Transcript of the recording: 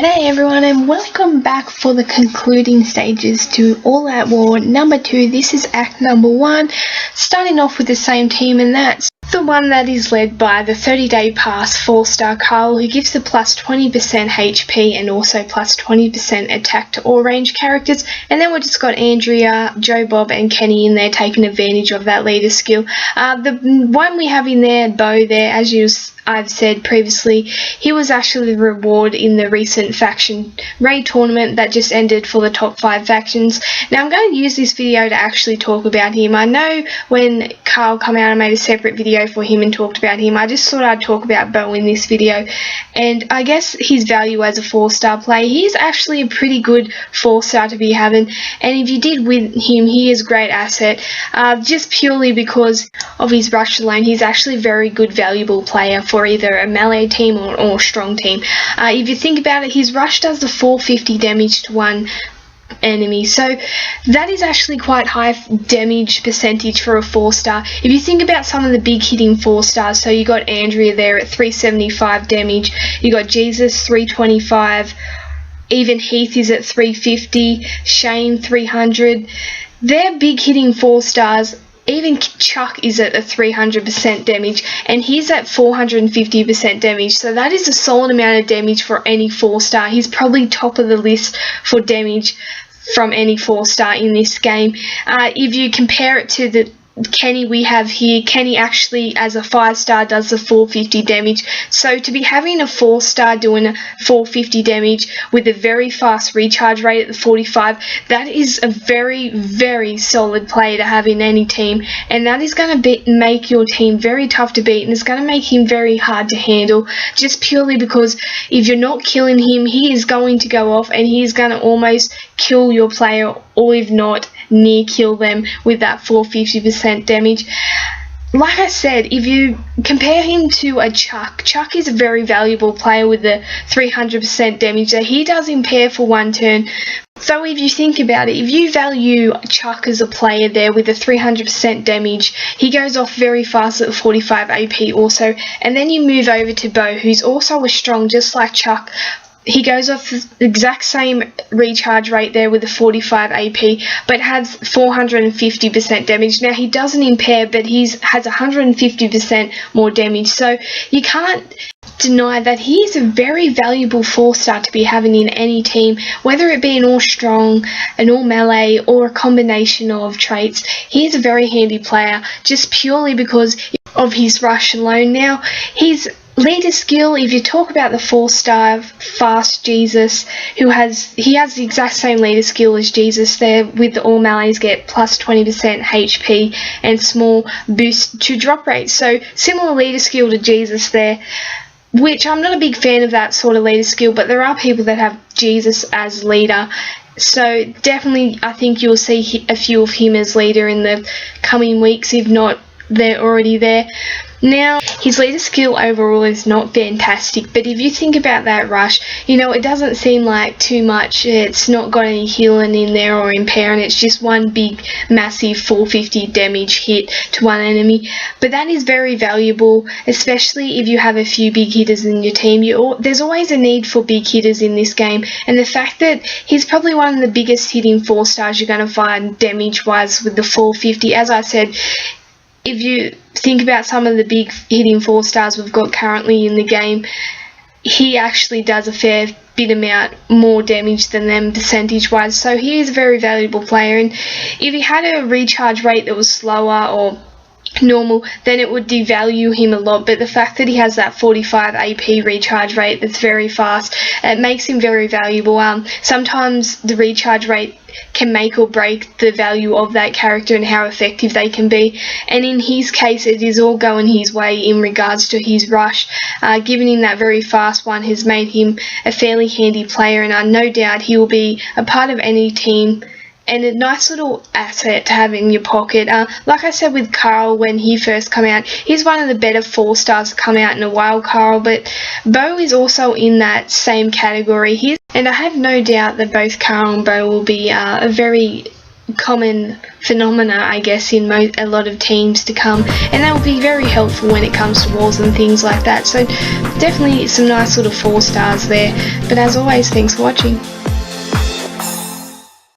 G'day everyone and welcome back for the concluding stages to All Out War number 2. This is act number 1, starting off with the same team, and that's the one that is led by the 30-day pass 4-star Carl, who gives the plus 20% HP and also plus 20% attack to all range characters. And then we've just got Andrea, Joe Bob and Kenny in there taking advantage of that leader skill. The one we have in there, Bo there, as I've said previously, he was actually the reward in the recent faction raid tournament that just ended for the top 5 factions. Now I'm going to use this video to actually talk about him. I know when Carl came out I made a separate video for him and talked about him. I just thought I'd talk about Bo in this video, and I guess his value as a 4-star player. He's actually a pretty good 4-star to be having, and if you did win him, he is a great asset, just purely because of his rush alone. He's actually a very good valuable player for either a melee team or a strong team. If you think about it, his rush does the 450 damage to one enemy, so that is actually quite high damage percentage for a 4-star. If you think about some of the big hitting 4-stars, so you got Andrea there at 375 damage, you got Jesus 325, even Heath is at 350, Shane 300. They're big hitting 4-stars. Even Chuck is at a 300% damage, and he's at 450% damage, so that is a solid amount of damage for any 4-star. He's probably top of the list for damage from any 4-star in this game. If you compare it to the Kenny we have here, Kenny actually as a 5-star does the 450 damage, so to be having a 4-star doing a 450 damage with a very fast recharge rate at the 45, that is a very solid player to have in any team, and that is going to make your team very tough to beat, and it's going to make him very hard to handle, just purely because if you're not killing him, he is going to go off and he is going to almost kill your player, or if not, near kill them with that 450% damage. Like I said, if you compare him to a Chuck is a very valuable player with the 300% damage that he does impair for one turn. So if you think about it, if you value Chuck as a player there with a 300% damage, he goes off very fast at 45 AP also, and then you move over to Bo, who's also a strong just like Chuck. He goes off the exact same recharge rate there with a 45 AP, but has 450% damage. Now, he doesn't impair, but he has 150% more damage. So you can't deny that he is a very valuable 4-star to be having in any team, whether it be an all-strong, an all-melee, or a combination of traits. He is a very handy player, just purely because of his rush alone. Now, his leader skill, if you talk about the 4-star fast Jesus, he has the exact same leader skill as Jesus there, with the all melees get plus 20% HP and small boost to drop rate. So similar leader skill to Jesus there, which I'm not a big fan of that sort of leader skill, but there are people that have Jesus as leader. So definitely I think you'll see a few of him as leader in the coming weeks, if not they're already there. Now, his leader skill overall is not fantastic, but if you think about that rush, you know, it doesn't seem like too much. It's not got any healing in there or impair, and it's just one big massive 450 damage hit to one enemy. But that is very valuable, especially if you have a few big hitters in your team. There's always a need for big hitters in this game, and the fact that he's probably one of the biggest hitting 4-stars you're going to find damage wise with the 450. As I said, if you think about some of the big hitting 4-stars we've got currently in the game, he actually does a fair bit amount more damage than them percentage wise, so he is a very valuable player. And if he had a recharge rate that was slower or normal, then it would devalue him a lot, but the fact that he has that 45 AP recharge rate that's very fast, it makes him very valuable. Sometimes the recharge rate can make or break the value of that character and how effective they can be, and in his case it is all going his way in regards to his rush. Giving him that very fast one has made him a fairly handy player, and no doubt he will be a part of any team and a nice little asset to have in your pocket. Like I said with Carl when he first came out, he's one of the better 4-stars to come out in a while, Carl, but Bo is also in that same category. And I have no doubt that both Carl and Bo will be a very common phenomena, I guess, in a lot of teams to come, and that will be very helpful when it comes to walls and things like that. So definitely some nice little 4 stars there. But as always, thanks for watching.